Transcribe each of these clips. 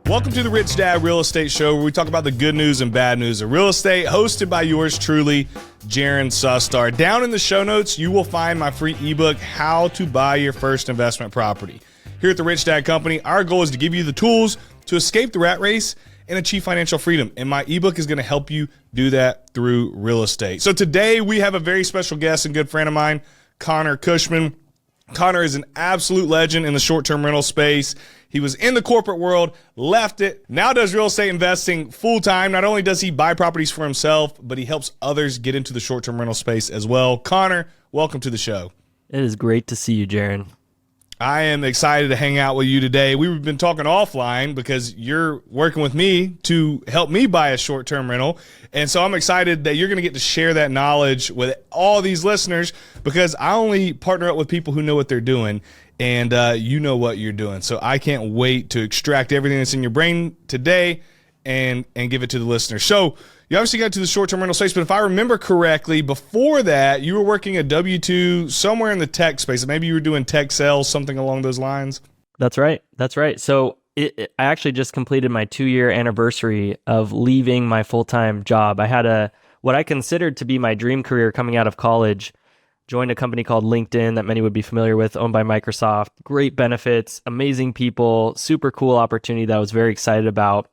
Welcome to the Rich Dad Real Estate Show, where we talk about the good news and bad news of real estate, hosted by yours truly, Jaren Sustar. Down in the show notes, you will find my free ebook, How to Buy Your First Investment Property. Here at the Rich Dad Company, our goal is to give you the tools to escape the rat race and achieve financial freedom. And my ebook is going to help you do that through real estate. So today we have a very special guest and good friend of mine, Connor Cushman. Connor is an absolute legend in the short-term rental space. He was in the corporate world, left it, now does real estate investing full-time. Not only does he buy properties for himself, but he helps others get into the short-term rental space as well. Connor, welcome to the show. It is great to see you, Jaren. I am excited to hang out with you today. We've been talking offline because you're working with me to help me buy a short-term rental. And so I'm excited that you're going to get to share that knowledge with all these listeners, because I only partner up with people who know what they're doing, and you know what you're doing. So I can't wait to extract everything that's in your brain today and give it to the listeners. So you obviously got to the short-term rental space, but if I remember correctly, before that, you were working a W-2 somewhere in the tech space. Maybe you were doing tech sales, something along those lines. That's right. So I actually just completed my 2-year anniversary of leaving my full-time job. I had what I considered to be my dream career coming out of college. Joined a company called LinkedIn that many would be familiar with, owned by Microsoft. Great benefits, amazing people, super cool opportunity that I was very excited about.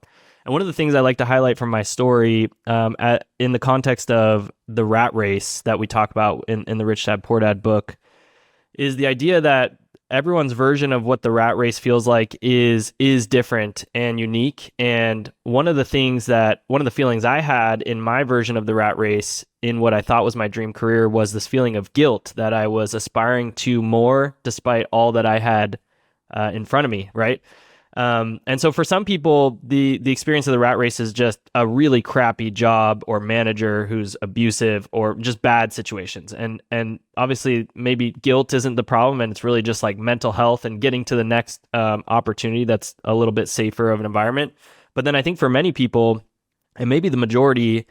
And one of the things I like to highlight from my story in the context of the rat race that we talk about in the Rich Dad Poor Dad book is the idea that everyone's version of what the rat race feels like is different and unique. And one of the feelings I had in my version of the rat race in what I thought was my dream career was this feeling of guilt that I was aspiring to more despite all that I had in front of me, right? And so for some people, the experience of the rat race is just a really crappy job or manager who's abusive or just bad situations. And obviously maybe guilt isn't the problem, and it's really just like mental health and getting to the next opportunity that's a little bit safer of an environment. But then I think for many people, and maybe the majority,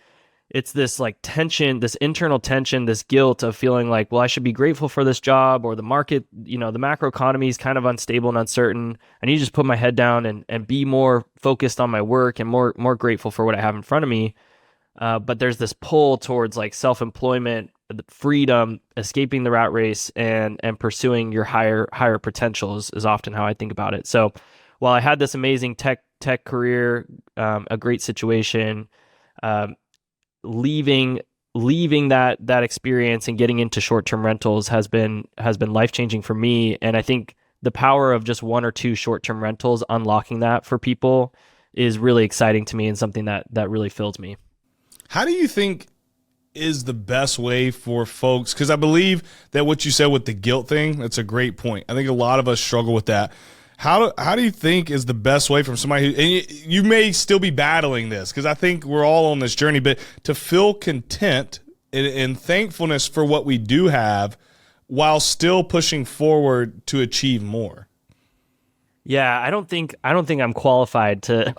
it's this like tension, this internal tension, this guilt of feeling like, well, I should be grateful for this job, or the market, the macro economy is kind of unstable and uncertain. I need to just put my head down and be more focused on my work and more grateful for what I have in front of me. But there's this pull towards like self-employment, freedom, escaping the rat race, and pursuing your higher potentials is often how I think about it. So while I had this amazing tech career, a great situation, leaving that experience and getting into short-term rentals has been life-changing for me. And I think the power of just 1 or 2 short-term rentals unlocking that for people is really exciting to me and something that really fills me. How do you think is the best way for folks? Because I believe that what you said with the guilt thing, that's a great point. I think a lot of us struggle with that. How do you think is the best way from somebody who, and you may still be battling this, because I think we're all on this journey, but to feel content and thankfulness for what we do have while still pushing forward to achieve more? Yeah, I don't think I'm qualified to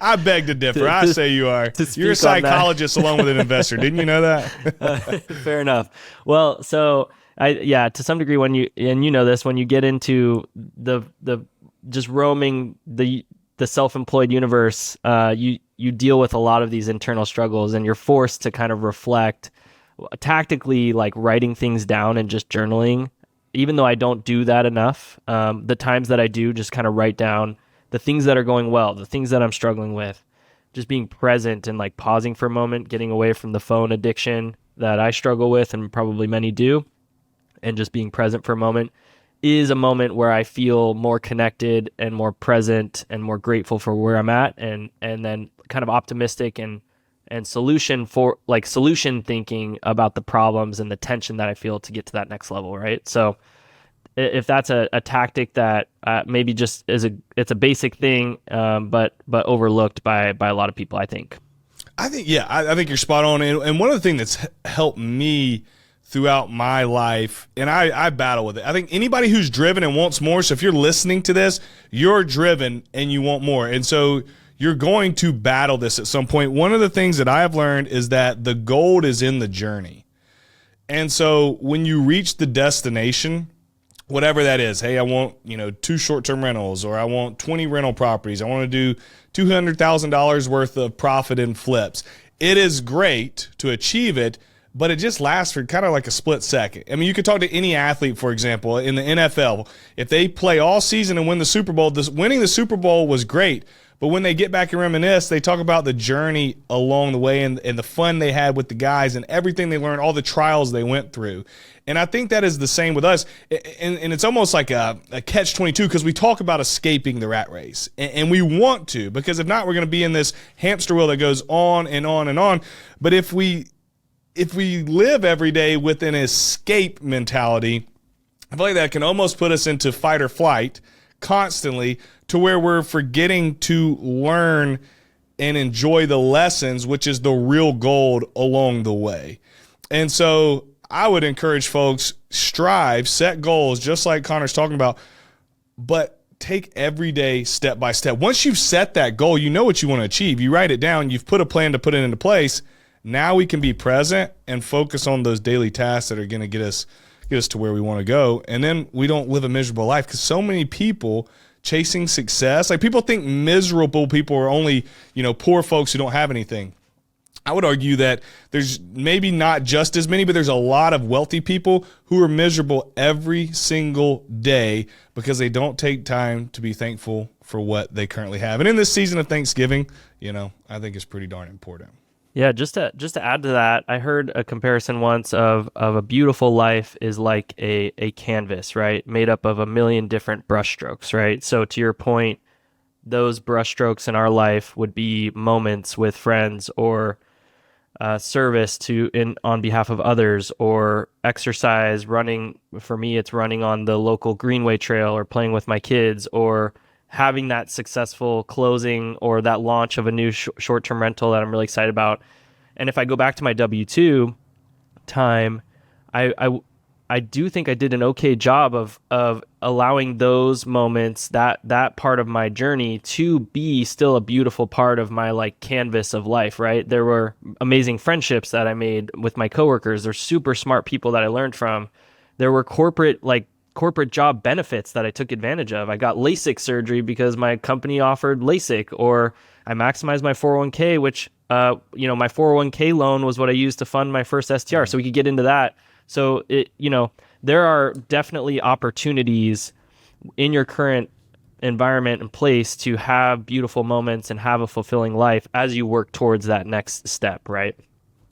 I beg to differ. I say you are. You're a psychologist along with an investor. Didn't you know that? Fair enough. Well, so to some degree, when you know this, when you get into the just roaming the self-employed universe, you deal with a lot of these internal struggles, and you're forced to kind of reflect tactically, like writing things down and just journaling. Even though I don't do that enough, the times that I do, just kind of write down the things that are going well, the things that I'm struggling with, just being present and like pausing for a moment, getting away from the phone addiction that I struggle with and probably many do, and just being present for a moment is a moment where I feel more connected and more present and more grateful for where I'm at, and then kind of optimistic and solution thinking about the problems and the tension that I feel to get to that next level, right? So if that's a tactic that maybe just it's a basic thing, but overlooked by a lot of people, I think. I think you're spot on. And one of the things that's helped me throughout my life, and I battle with it. I think anybody who's driven and wants more, so if you're listening to this, you're driven and you want more. And so you're going to battle this at some point. One of the things that I have learned is that the gold is in the journey. And so when you reach the destination, whatever that is. Hey, I want, 2 short-term rentals, or I want 20 rental properties. I want to do $200,000 worth of profit in flips. It is great to achieve it, but it just lasts for kind of like a split second. I mean, you could talk to any athlete, for example, in the NFL. If they play all season and win the Super Bowl, winning the Super Bowl was great. But when they get back and reminisce, they talk about the journey along the way and the fun they had with the guys and everything they learned, all the trials they went through. And I think that is the same with us. And it's almost like a catch-22, because we talk about escaping the rat race. And we want to, because if not, we're going to be in this hamster wheel that goes on and on and on. But if we live every day with an escape mentality, I feel like that can almost put us into fight or flight constantly, to where we're forgetting to learn and enjoy the lessons, which is the real gold along the way. And so I would encourage folks, strive, set goals, just like Connor's talking about, but take every day step by step. Once you've set that goal, you know what you want to achieve. You write it down, you've put a plan to put it into place. Now we can be present and focus on those daily tasks that are going to get us to where we want to go. And then we don't live a miserable life, because so many people chasing success, like, people think miserable people are only, poor folks who don't have anything. I would argue that there's maybe not just as many, but there's a lot of wealthy people who are miserable every single day because they don't take time to be thankful for what they currently have. And in this season of Thanksgiving, I think it's pretty darn important. Yeah, just to add to that, I heard a comparison once of a beautiful life is like a canvas, right? Made up of a million different brushstrokes, right? So to your point, those brushstrokes in our life would be moments with friends, or service on behalf of others, or exercise, running. For me, it's running on the local Greenway Trail, or playing with my kids, or having that successful closing or that launch of a new short-term rental that I'm really excited about. And if I go back to my W-2 time, I do think I did an okay job of allowing those moments, that part of my journey, to be still a beautiful part of my like canvas of life, right? There were amazing friendships that I made with my coworkers. There's super smart people that I learned from. There were corporate job benefits that I took advantage of. I got LASIK surgery because my company offered LASIK, or I maximized my 401k, which, my 401k loan was what I used to fund my first STR. So we could get into that. So there are definitely opportunities in your current environment and place to have beautiful moments and have a fulfilling life as you work towards that next step, right?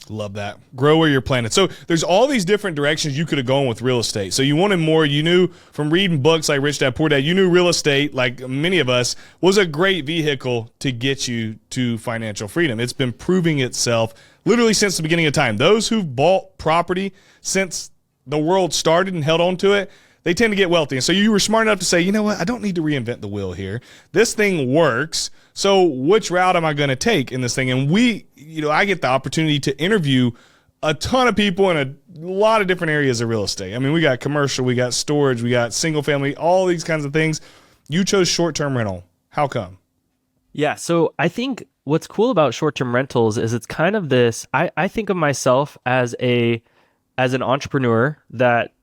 Love that. Grow where you're planted. So there's all these different directions you could have gone with real estate. So you wanted more. You knew from reading books like Rich Dad Poor Dad, you knew real estate, like many of us, was a great vehicle to get you to financial freedom. It's been proving itself literally since the beginning of time. Those who've bought property since the world started and held on to it, they tend to get wealthy. And so you were smart enough to say, you know what, I don't need to reinvent the wheel here. This thing works. So which route am I going to take in this thing? And I get the opportunity to interview a ton of people in a lot of different areas of real estate. I mean, we got commercial, we got storage, we got single family, all these kinds of things. You chose short-term rental. How come? Yeah, so I think what's cool about short-term rentals is it's kind of this, I think of myself as an entrepreneur that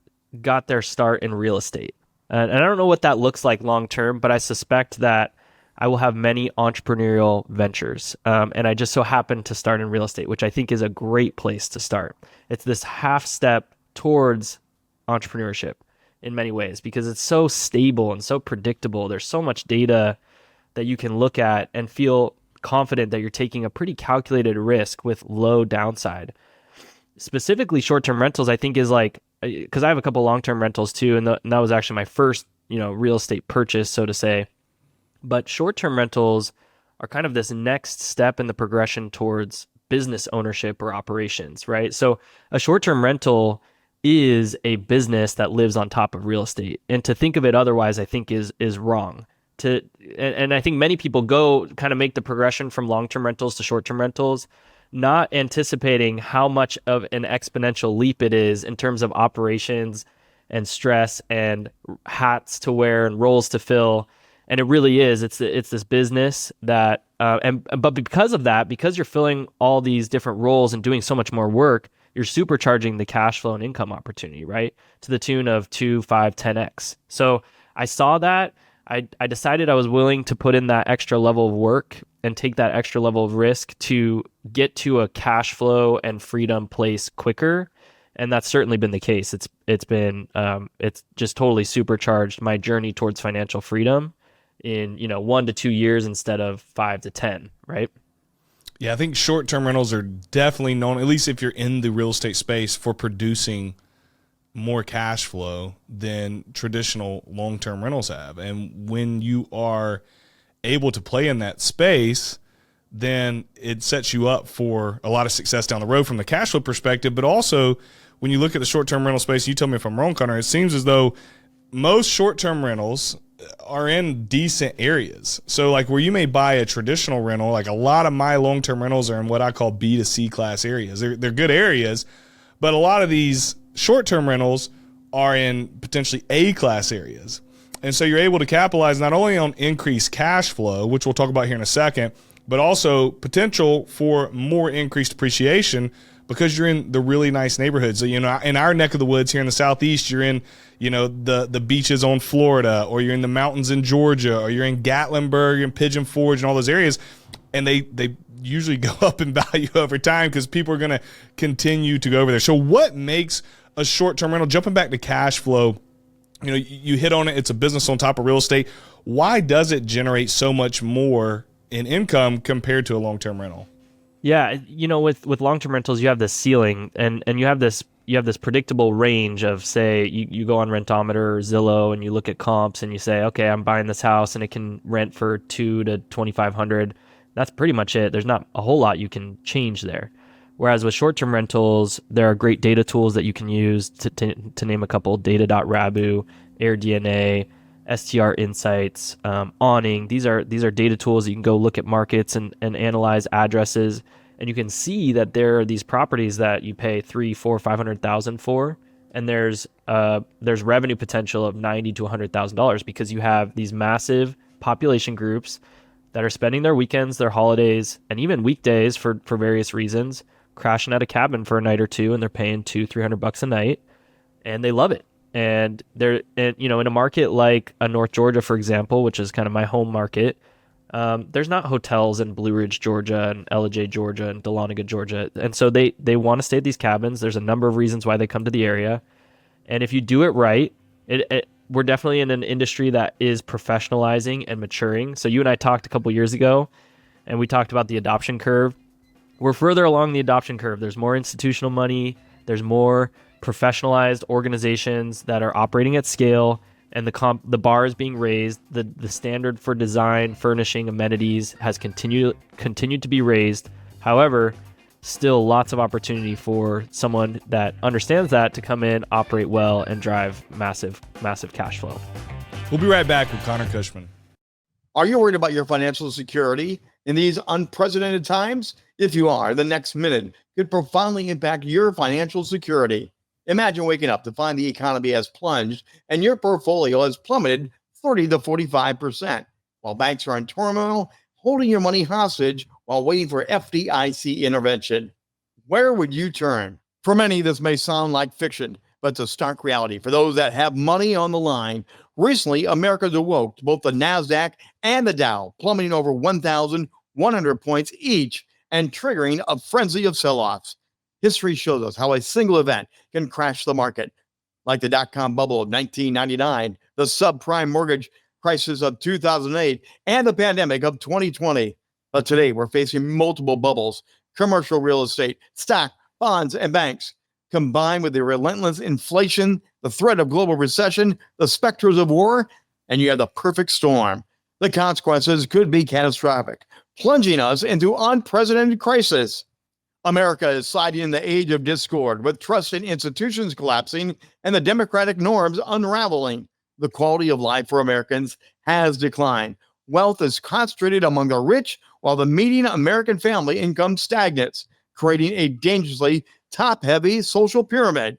got their start in real estate. And I don't know what that looks like long-term, but I suspect that I will have many entrepreneurial ventures. And I just so happened to start in real estate, which I think is a great place to start. It's this half step towards entrepreneurship in many ways, because it's so stable and so predictable. There's so much data that you can look at and feel confident that you're taking a pretty calculated risk with low downside. Specifically, short-term rentals, I think, is like, because I have a couple long-term rentals too, and that was actually my first, real estate purchase, so to say. But short-term rentals are kind of this next step in the progression towards business ownership or operations, right? So a short-term rental is a business that lives on top of real estate, and to think of it otherwise, I think is wrong. And I think many people go kind of make the progression from long-term rentals to short-term rentals, not anticipating how much of an exponential leap it is in terms of operations and stress and hats to wear and roles to fill. And it really is. It's this business that, but because of that, because you're filling all these different roles and doing so much more work, you're supercharging the cash flow and income opportunity, right? To the tune of 2, 5, 10x. So I saw that. I decided I was willing to put in that extra level of work and take that extra level of risk to get to a cash flow and freedom place quicker. And that's certainly been the case. It's just totally supercharged my journey towards financial freedom in 1 to 2 years instead of 5 to 10, right? Yeah, I think short-term rentals are definitely known, at least if you're in the real estate space, for producing more cash flow than traditional long-term rentals have. And when you are able to play in that space, then it sets you up for a lot of success down the road from the cash flow perspective. But also, when you look at the short-term rental space, you tell me if I'm wrong, Connor, it seems as though most short-term rentals are in decent areas. So like where you may buy a traditional rental, like a lot of my long-term rentals are in what I call B to C class areas. They're good areas, but a lot of these short-term rentals are in potentially A class areas. And so you're able to capitalize not only on increased cash flow, which we'll talk about here in a second, but also potential for more increased appreciation because you're in the really nice neighborhoods. So, in our neck of the woods here in the Southeast, you're in, the beaches on Florida, or you're in the mountains in Georgia, or you're in Gatlinburg and Pigeon Forge and all those areas. And they usually go up in value over time because people are going to continue to go over there. So what makes a short-term rental, jumping back to cash flow, you hit on it, it's a business on top of real estate. Why does it generate so much more in income compared to a long-term rental? Yeah, with long-term rentals, you have this ceiling and you have this predictable range of, say, you go on Rentometer or Zillow and you look at comps and you say, okay, I'm buying this house and it can rent for $2,000 to $2,500. That's pretty much it. There's not a whole lot you can change there. Whereas with short-term rentals, there are great data tools that you can use to name a couple: Data.Rabu, AirDNA, STR Insights, Awning. These are data tools that you can go look at markets and analyze addresses, and you can see that there are these properties that you pay $300,000, $400,000, $500,000 for, and there's revenue potential of $90,000 to $100,000 because you have these massive population groups that are spending their weekends, their holidays, and even weekdays for various reasons, crashing at a cabin for a night or two, and they're paying $200-$300 a night, and they love it. And they're, in a market like North Georgia, for example, which is kind of my home market, there's not hotels in Blue Ridge, Georgia, and Ellijay, Georgia, and Dahlonega, Georgia. And so they want to stay at these cabins. There's a number of reasons why they come to the area. And if you do it right, we're definitely in an industry that is professionalizing and maturing. So you and I talked a couple years ago, and we talked about the adoption curve. We're further along the adoption curve. There's more institutional money. There's more professionalized organizations that are operating at scale, and the bar is being raised. The standard for design, furnishing, amenities has continued to be raised. However, still lots of opportunity for someone that understands that to come in, operate well, and drive massive cash flow. We'll be right back with Connor Cushman. Are you worried about your financial security in these unprecedented times? If you are, the next minute could profoundly impact your financial security. Imagine waking up to find the economy has plunged and your portfolio has plummeted 30 to 45%, while banks are in turmoil, holding your money hostage while waiting for FDIC intervention. Where would you turn? For many, this may sound like fiction, but it's a stark reality for those that have money on the line. Recently, America's awoke to both the NASDAQ and the Dow, plummeting over 1,100 points each and triggering a frenzy of sell-offs. History shows us how a single event can crash the market, like the dot-com bubble of 1999, the subprime mortgage crisis of 2008, and the pandemic of 2020. But today, we're facing multiple bubbles: commercial real estate, stock, bonds, and banks. Combined with the relentless inflation, the threat of global recession, the specters of war, and you have the perfect storm. The consequences could be catastrophic, plunging us into unprecedented crisis. America is sliding in the age of discord, with trust in institutions collapsing and the democratic norms unraveling. The quality of life for Americans has declined. Wealth is concentrated among the rich, while the median American family income stagnates, creating a dangerously top-heavy social pyramid.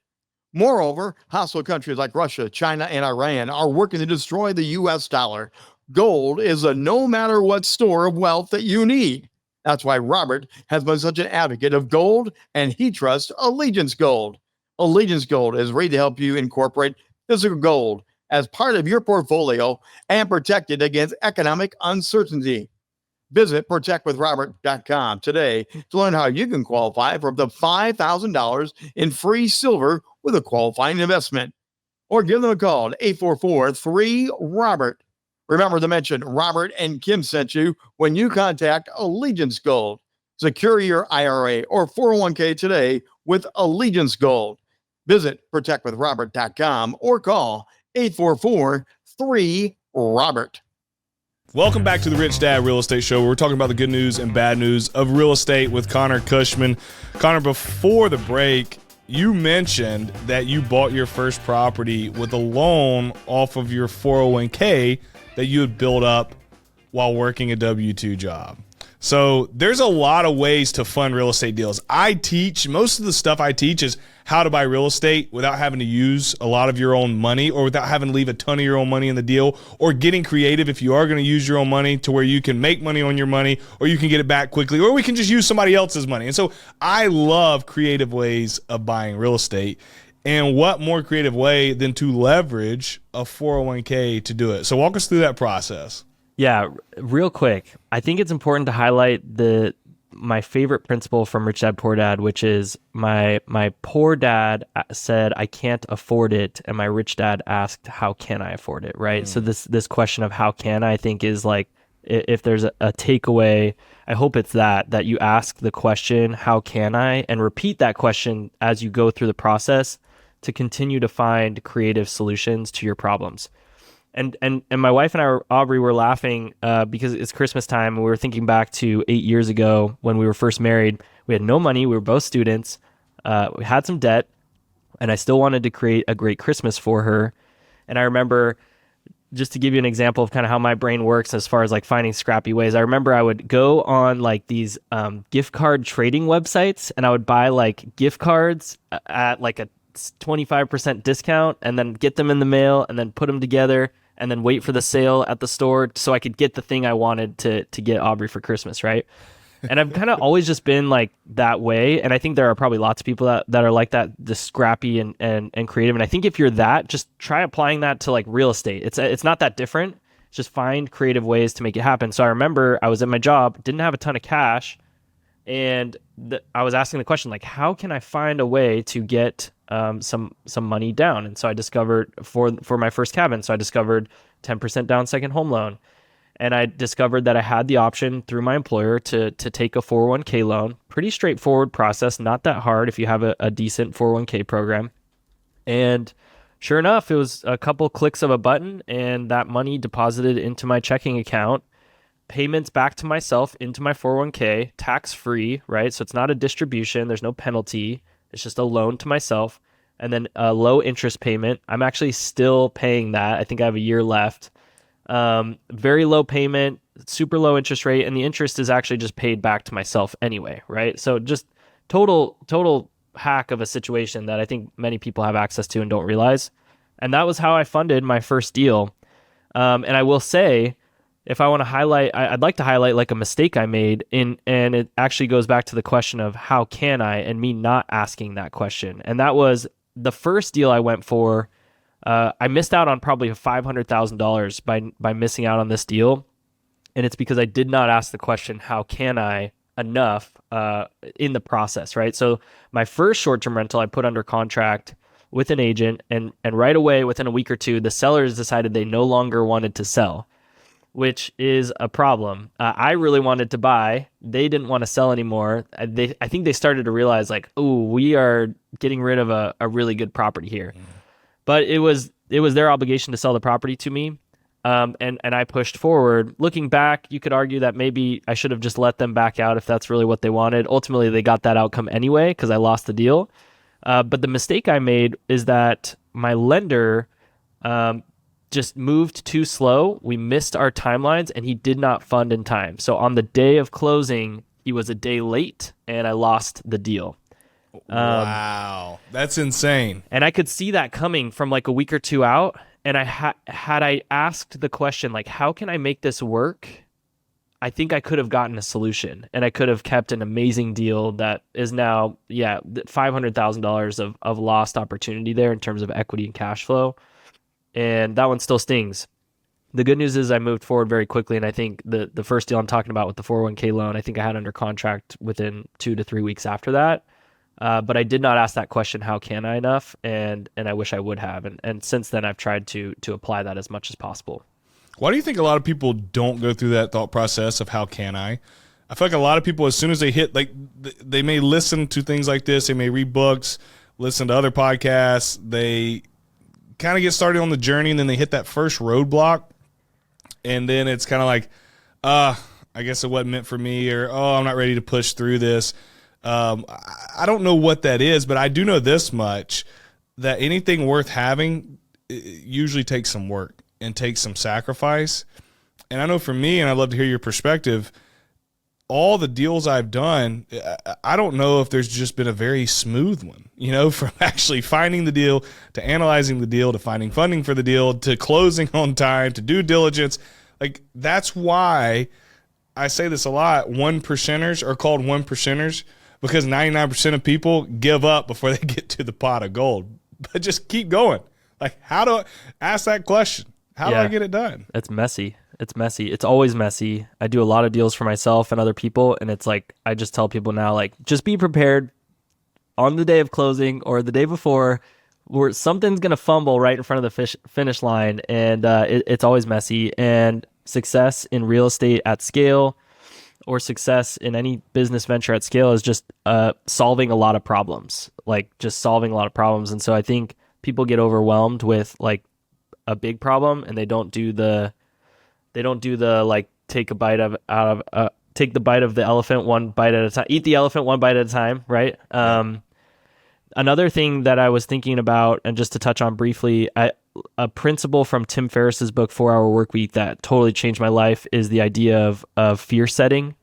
Moreover, hostile countries like Russia, China, and Iran are working to destroy the U.S. dollar. Gold is a no-matter-what store of wealth that you need. That's why Robert has been such an advocate of gold, and he trusts Allegiance Gold. Allegiance Gold is ready to help you incorporate physical gold as part of your portfolio and protect it against economic uncertainty. Visit protectwithrobert.com today to learn how you can qualify for up to $5,000 in free silver with a qualifying investment. Or give them a call at 844-3-ROBERT. Remember to mention Robert and Kim sent you when you contact Allegiance Gold. Secure your IRA or 401k today with Allegiance Gold. Visit protectwithrobert.com or call 844-3-ROBERT. Welcome back to the Rich Dad Real Estate Show, where we're talking about the good news and bad news of real estate with Connor Cushman. Connor, before the break, you mentioned that you bought your first property with a loan off of your 401k that you had built up while working a W-2 job. So there's a lot of ways to fund real estate deals. Most of the stuff I teach is how to buy real estate without having to use a lot of your own money, or without having to leave a ton of your own money in the deal, or getting creative if you are going to use your own money to where you can make money on your money, or you can get it back quickly, or we can just use somebody else's money. And so I love creative ways of buying real estate. And what more creative way than to leverage a 401k to do it? So walk us through that process. Yeah, real quick. I think it's important to highlight my favorite principle from Rich Dad Poor Dad, which is my poor dad said I can't afford it, and my rich dad asked how can I afford it, right? So this question of how can I think is like, if there's a takeaway, I hope it's that you ask the question how can I, and repeat that question as you go through the process to continue to find creative solutions to your problems. And my wife and I, Aubrey, were laughing because it's Christmas time, and we were thinking back to 8 years ago when we were first married. We had no money. We were both students. We had some debt, and I still wanted to create a great Christmas for her. And I remember, just to give you an example of kind of how my brain works as far as like finding scrappy ways, I remember I would go on like these gift card trading websites, and I would buy like gift cards at like a 25% discount, and then get them in the mail, and then put them together, and then wait for the sale at the store so I could get the thing I wanted to get Aubrey for Christmas, right? And I've kind of always just been like that way, and I think there are probably lots of people that are like that, just scrappy and creative. And I think if you're that, just try applying that to like real estate. It's not that different. Just find creative ways to make it happen. So I remember I was at my job, didn't have a ton of cash, and I was asking the question, like, how can I find a way to get some money down? And so I discovered for my first cabin, so I discovered 10% down second home loan. And I discovered that I had the option through my employer to take a 401k loan. Pretty straightforward process, not that hard if you have a decent 401k program. And sure enough, it was a couple clicks of a button, and that money deposited into my checking account, payments back to myself into my 401k, tax-free, right? So it's not a distribution. There's no penalty. It's just a loan to myself. And then a low interest payment. I'm actually still paying that. I think I have a year left. Very low payment, super low interest rate. And the interest is actually just paid back to myself anyway, right? So just total hack of a situation that I think many people have access to and don't realize. And that was how I funded my first deal. And I will say, if I want to highlight, I'd like to highlight like a mistake I made and it actually goes back to the question of how can I, and me not asking that question. And that was the first deal I went for. I missed out on probably $500,000 by missing out on this deal. And it's because I did not ask the question, how can I, enough in the process, right? So my first short-term rental, I put under contract with an agent, and right away, within a week or two, the sellers decided they no longer wanted to sell, which is a problem. I really wanted to buy. They didn't want to sell anymore. I think they started to realize like, oh, we are getting rid of a really good property here. But it was their obligation to sell the property to me. And I pushed forward. Looking back, you could argue that maybe I should have just let them back out if that's really what they wanted. Ultimately, they got that outcome anyway because I lost the deal. But the mistake I made is that my lender just moved too slow. We missed our timelines, and he did not fund in time. So on the day of closing, he was a day late, and I lost the deal. Wow, that's insane. And I could see that coming from like a week or two out. And I had I asked the question, like, how can I make this work? I think I could have gotten a solution, and I could have kept an amazing deal that is now, $500,000 of lost opportunity there in terms of equity and cash flow. And that one still stings. The good news is I moved forward very quickly, and I think the first deal I'm talking about with the 401k loan, I think I had under contract within 2 to 3 weeks after that. But I did not ask that question, how can I, enough, and I wish I would have. And since then, I've tried to apply that as much as possible. Why do you think a lot of people don't go through that thought process of how can I? I feel like a lot of people, as soon as they hit, like, they may listen to things like this, they may read books, listen to other podcasts, they kind of get started on the journey, and then they hit that first roadblock, and then it's kind of like, I guess it wasn't meant for me, or, I'm not ready to push through this. I don't know what that is, but I do know this much, that anything worth having usually takes some work and takes some sacrifice. And I know for me, and I'd love to hear your perspective, all the deals I've done, I don't know if there's just been a very smooth one, from actually finding the deal to analyzing the deal to finding funding for the deal to closing on time to due diligence. Like, that's why I say this a lot. 1%ers are called 1%ers because 99% of people give up before they get to the pot of gold. But just keep going. Like, ask that question. How do I get it done? It's messy. It's always messy. I do a lot of deals for myself and other people, and it's like, I just tell people now, like, just be prepared on the day of closing or the day before, where something's going to fumble right in front of the finish line, and it's always messy. And success in real estate at scale, or success in any business venture at scale, is just solving a lot of problems, And so I think people get overwhelmed with, like, a big problem, and they don't do the like, take the bite of the elephant one bite at a time, eat the elephant one bite at a time, right? Another thing that I was thinking about, and just to touch on briefly, a principle from Tim Ferriss's book 4-Hour Workweek that totally changed my life is the idea of fear setting,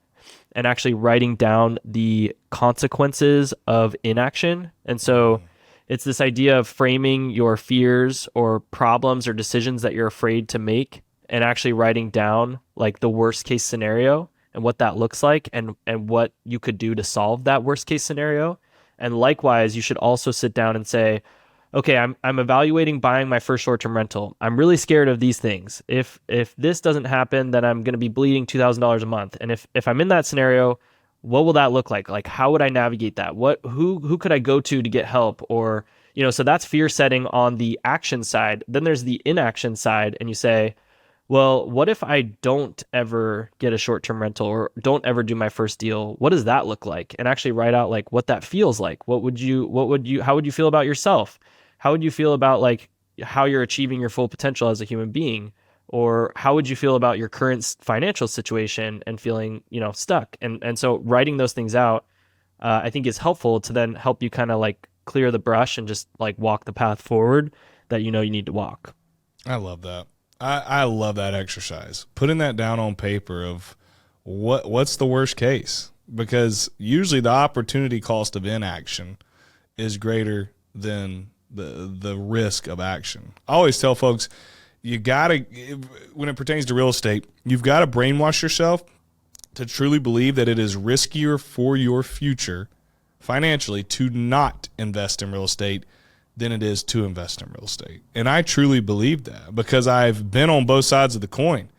and actually writing down the consequences of inaction. And so it's this idea of framing your fears or problems or decisions that you're afraid to make, and actually writing down, like, the worst case scenario and what that looks like, and what you could do to solve that worst case scenario. And likewise, you should also sit down and say, okay, I'm evaluating buying my first short-term rental. I'm really scared of these things. If this doesn't happen, then I'm going to be bleeding $2,000 a month. And if I'm in that scenario, what will that look like? Like, how would I navigate that? Who could I go to get help? Or, so that's fear setting on the action side. Then there's the inaction side, and you say, well, what if I don't ever get a short-term rental, or don't ever do my first deal? What does that look like? And actually write out, like, what that feels like. How would you feel about yourself? How would you feel about, like, how you're achieving your full potential as a human being? Or how would you feel about your current financial situation and feeling, stuck? And so writing those things out, I think, is helpful to then help you kind of, like, clear the brush and just, like, walk the path forward that you need to walk. I love that. I love that exercise. Putting that down on paper of what's the worst case, because usually the opportunity cost of inaction is greater than the risk of action. I always tell folks, you gotta, when it pertains to real estate, you've got to brainwash yourself to truly believe that it is riskier for your future financially to not invest in real estate than it is to invest in real estate. And I truly believe that, because I've been on both sides of the coin.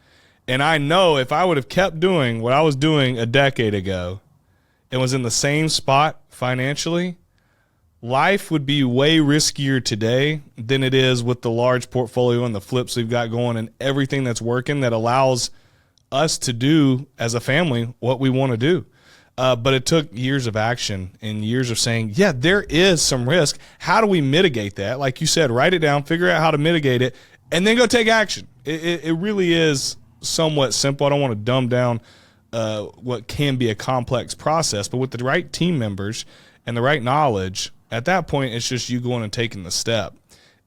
And I know if I would have kept doing what I was doing a decade ago and was in the same spot financially, life would be way riskier today than it is with the large portfolio and the flips we've got going and everything that's working that allows us to do as a family what we want to do. But it took years of action and years of saying, yeah, there is some risk. How do we mitigate that? Like you said, write it down, figure out how to mitigate it, and then go take action. It really is somewhat simple. I don't want to dumb down what can be a complex process, but with the right team members and the right knowledge, at that point, it's just you going and taking the step.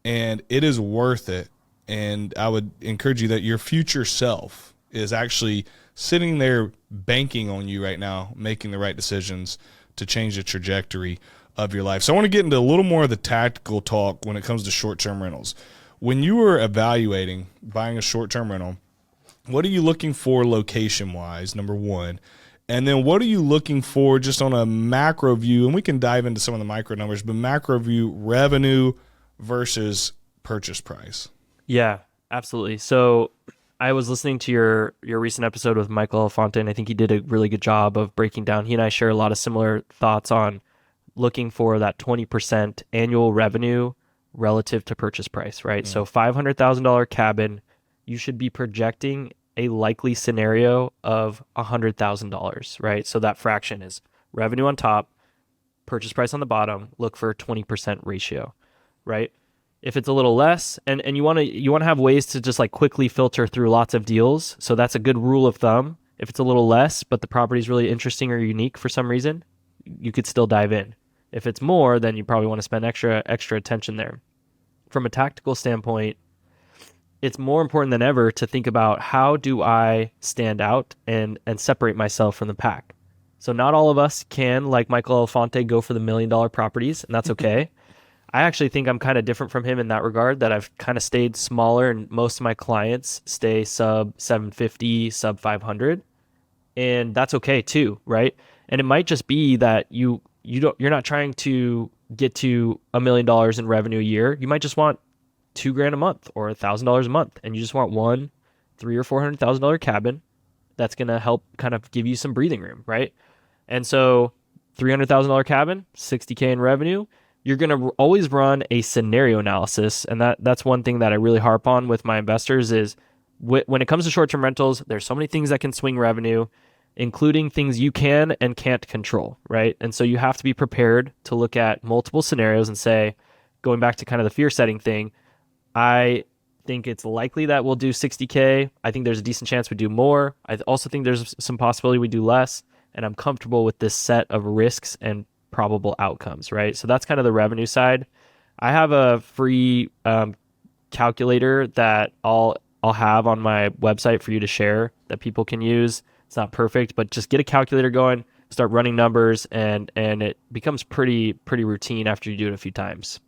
And it is worth it. And I would encourage you that your future self is actually sitting there banking on you right now, making the right decisions to change the trajectory of your life. So I want to get into a little more of the tactical talk when it comes to short-term rentals. When you were evaluating buying a short-term rental, What are you looking for location wise, number one? And then what are you looking for just on a macro view? And we can dive into some of the micro numbers, but macro view, revenue versus purchase price. Yeah, absolutely. So I was listening to your recent episode with Michael Alfonte, and I think he did a really good job of breaking down. He and I share a lot of similar thoughts on looking for that 20% annual revenue relative to purchase price, right? So $500,000 cabin, you should be projecting a likely scenario of $100,000, right? So that fraction is revenue on top, purchase price on the bottom, look for a 20% ratio, right? If it's a little less, and you want to have ways to just like quickly filter through lots of deals. So that's a good rule of thumb. If it's a little less, but the property is really interesting or unique for some reason, you could still dive in. If it's more, then you probably want to spend extra attention there. From a tactical standpoint, it's more important than ever to think about how do I stand out and separate myself from the pack. So not all of us can, like Michael Alfonte, go for the $1 million properties, and that's okay. I actually think I'm kind of different from him in that regard, that I've kind of stayed smaller, and most of my clients stay sub 750, sub 500, and that's okay too, right? And it might just be that you're not trying to get to $1 million in revenue a year. You might just want $2,000 a month or $1,000 a month, and you just want one $300,000 or $400,000 cabin that's going to help kind of give you some breathing room, right? And so $300,000 cabin, $60K in revenue, you're going to always run a scenario analysis. And that's one thing that I really harp on with my investors is when it comes to short-term rentals, there's so many things that can swing revenue, including things you can and can't control, right? And so you have to be prepared to look at multiple scenarios and say, going back to kind of the fear setting thing, I think it's likely that we'll do 60K. I think there's a decent chance we do more. I also think there's some possibility we do less, and I'm comfortable with this set of risks and probable outcomes, right? So that's kind of the revenue side. I have a free calculator that I'll have on my website for you to share that people can use. It's not perfect, but just get a calculator going, start running numbers, and it becomes pretty routine after you do it a few times.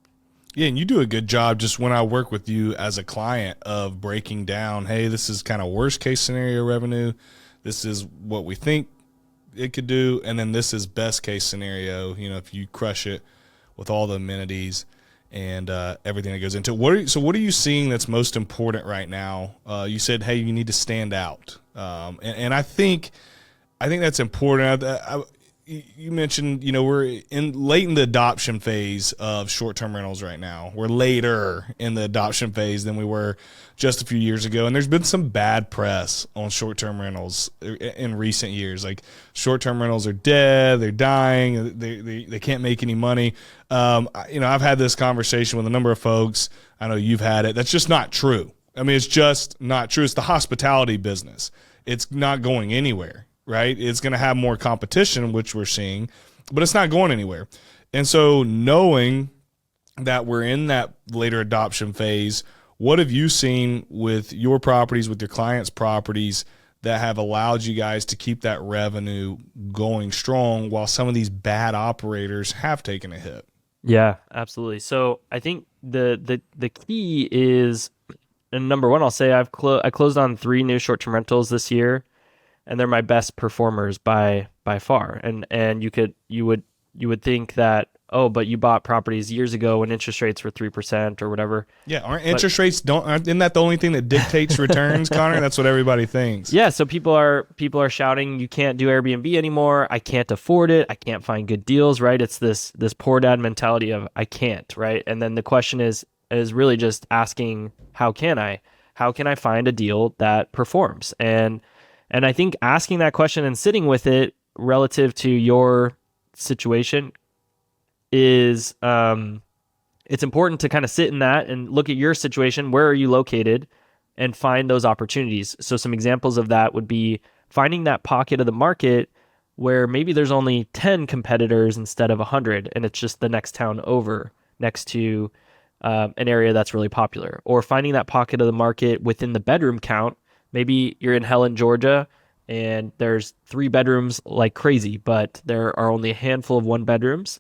Yeah, and you do a good job just when I work with you as a client of breaking down, hey, this is kind of worst case scenario revenue. This is what we think it could do. And then this is best case scenario, if you crush it with all the amenities and everything that goes into it. So what are you seeing that's most important right now? You said, hey, you need to stand out. And I think that's important. You mentioned, we're late in the adoption phase of short-term rentals right now. We're later in the adoption phase than we were just a few years ago. And there's been some bad press on short-term rentals in recent years. Like short-term rentals are dead, they're dying, they can't make any money. I've had this conversation with a number of folks. I know you've had it. That's just not true. I mean, it's just not true. It's the hospitality business. It's not going anywhere. Right? It's going to have more competition, which we're seeing, but it's not going anywhere. And so knowing that we're in that later adoption phase, what have you seen with your properties, with your clients' properties that have allowed you guys to keep that revenue going strong while some of these bad operators have taken a hit? Yeah, absolutely. So I think the key is, and number one, I'll say I closed on 3 new short-term rentals this year, and they're my best performers by far. And you would think that, oh, but you bought properties years ago when interest rates were 3% or whatever. Yeah, interest rates isn't that the only thing that dictates returns, Connor? That's what everybody thinks. Yeah, so people are shouting, you can't do Airbnb anymore. I can't afford it. I can't find good deals, right? It's this poor dad mentality of I can't, right? And then the question is really just asking, how can I find a deal that performs? And I think asking that question and sitting with it relative to your situation is, it's important to kind of sit in that and look at your situation. Where are you located? And find those opportunities. So some examples of that would be finding that pocket of the market where maybe there's only 10 competitors instead of 100, and it's just the next town over next to an area that's really popular. Or finding that pocket of the market within the bedroom count. Maybe you're in Helen, Georgia, and there's 3 bedrooms like crazy, but there are only a handful of 1 bedrooms.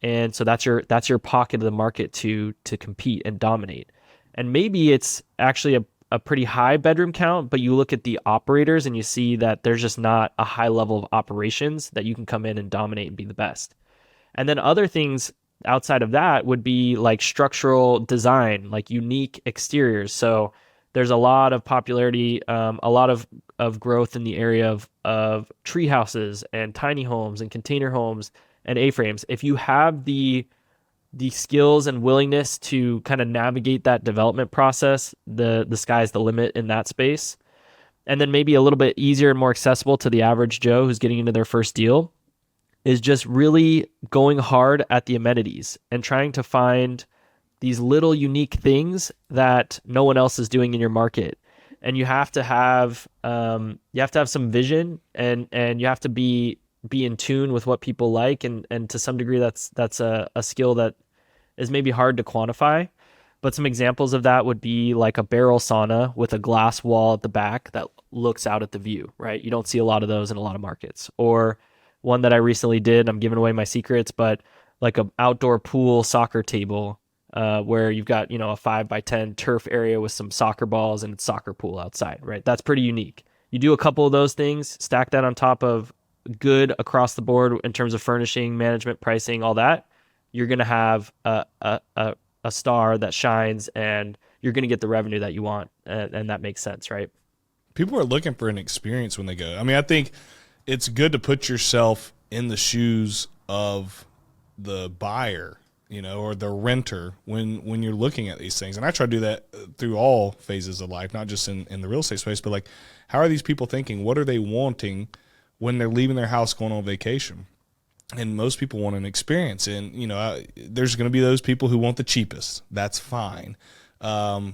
And so that's your pocket of the market to compete and dominate. And maybe it's actually a pretty high bedroom count, but you look at the operators and you see that there's just not a high level of operations that you can come in and dominate and be the best. And then other things outside of that would be like structural design, like unique exteriors. So there's a lot of popularity, a lot of growth in the area of tree houses and tiny homes and container homes and A-frames. If you have the skills and willingness to kind of navigate that development process, the sky's the limit in that space. And then maybe a little bit easier and more accessible to the average Joe who's getting into their first deal is just really going hard at the amenities and trying to find these little unique things that no one else is doing in your market. And you have to have some vision, and you have to be in tune with what people like, and to some degree that's a skill that is maybe hard to quantify. But some examples of that would be like a barrel sauna with a glass wall at the back that looks out at the view, right? You don't see a lot of those in a lot of markets. Or one that I recently did, I'm giving away my secrets, but like an outdoor pool soccer table, where you've got, a 5x10 turf area with some soccer balls and soccer pool outside, right? That's pretty unique. You do a couple of those things, stack that on top of good across the board in terms of furnishing, management, pricing, all that, you're going to have a star that shines, and you're going to get the revenue that you want. And that makes sense, right? People are looking for an experience when they go. I mean, I think it's good to put yourself in the shoes of the buyer, or the renter when you're looking at these things. And I try to do that through all phases of life, not just in the real estate space, but like, how are these people thinking? What are they wanting when they're leaving their house going on vacation? And most people want an experience. And, there's going to be those people who want the cheapest. That's fine. I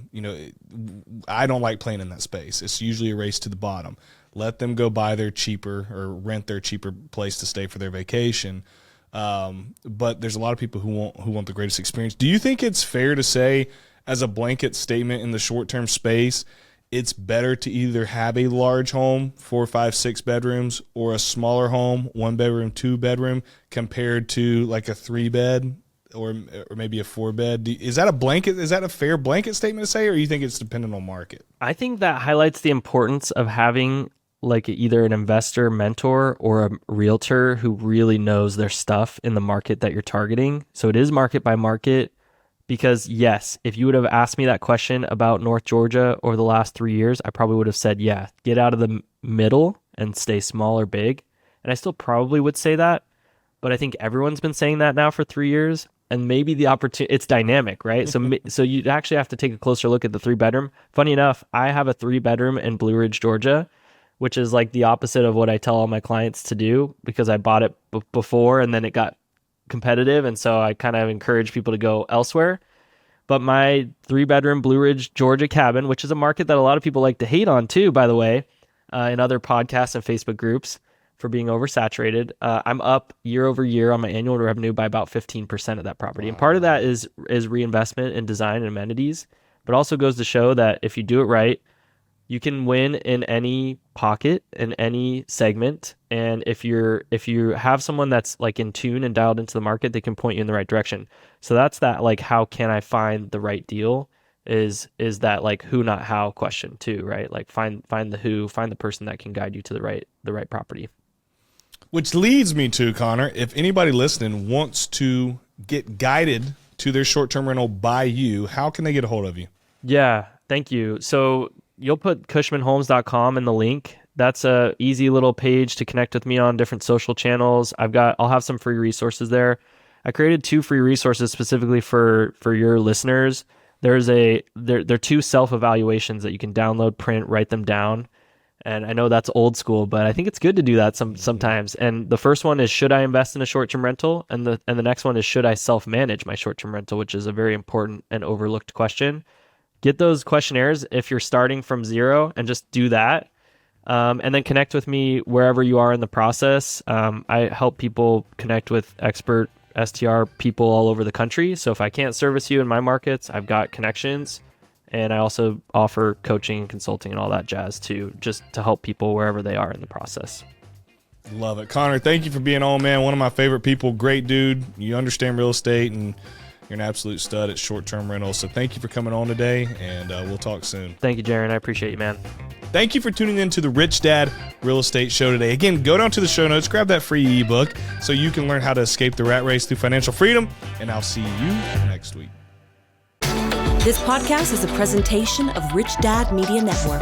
don't like playing in that space. It's usually a race to the bottom. Let them go buy their cheaper or rent their cheaper place to stay for their vacation. But there's a lot of people who want the greatest experience. Do you think it's fair to say, as a blanket statement in the short-term space, it's better to either have a large home, 4, 5, 6 bedrooms, or a smaller home, 1 bedroom, 2 bedroom, compared to like a 3-bed or maybe a 4-bed? Is that a fair blanket statement to say, or you think it's dependent on market? I think that highlights the importance of having like either an investor mentor or a realtor who really knows their stuff in the market that you're targeting. So it is market by market, because yes, if you would have asked me that question about North Georgia over the last 3 years, I probably would have said, yeah, get out of the middle and stay small or big. And I still probably would say that, but I think everyone's been saying that now for 3 years. And maybe the opportunity, it's dynamic, right? So you actually have to take a closer look at the 3-bedroom. Funny enough, I have a 3-bedroom in Blue Ridge, Georgia, which is like the opposite of what I tell all my clients to do, because I bought it before and then it got competitive. And so I kind of encourage people to go elsewhere. But my 3-bedroom Blue Ridge, Georgia cabin, which is a market that a lot of people like to hate on too, by the way, in other podcasts and Facebook groups for being oversaturated. I'm up year over year on my annual revenue by about 15% of that property. Wow. And part of that is reinvestment in design and amenities, but also goes to show that if you do it right, you can win in any pocket, in any segment. And if you have someone that's like in tune and dialed into the market, they can point you in the right direction. So that's that, like, how can I find the right deal is that like who, not how question too, right? Like find the who, find the person that can guide you to the right property. Which leads me to, Connor, if anybody listening wants to get guided to their short-term rental by you, how can they get a hold of you? Yeah, thank you. So you'll put cushmanhomes.com in the link. That's a easy little page to connect with me on different social channels. I'll have some free resources there. I created 2 free resources specifically for your listeners. There are 2 self-evaluations that you can download, print, write them down. And I know that's old school, but I think it's good to do that sometimes. And the first one is, should I invest in a short-term rental? And the next one is, should I self-manage my short-term rental, which is a very important and overlooked question. Get those questionnaires if you're starting from zero, and just do that. And then connect with me wherever you are in the process. I help people connect with expert STR people all over the country. So if I can't service you in my markets, I've got connections. And I also offer coaching and consulting and all that jazz too, just to help people wherever they are in the process. Love it. Connor, thank you for being on, man. One of my favorite people. Great dude. You understand real estate, and You're an absolute stud at short-term rentals. So thank you for coming on today, and we'll talk soon. Thank you, Jaren. I appreciate you, man. Thank you for tuning in to the Rich Dad Real Estate Show today. Again, go down to the show notes, grab that free ebook so you can learn how to escape the rat race through financial freedom, and I'll see you next week. This podcast is a presentation of Rich Dad Media Network.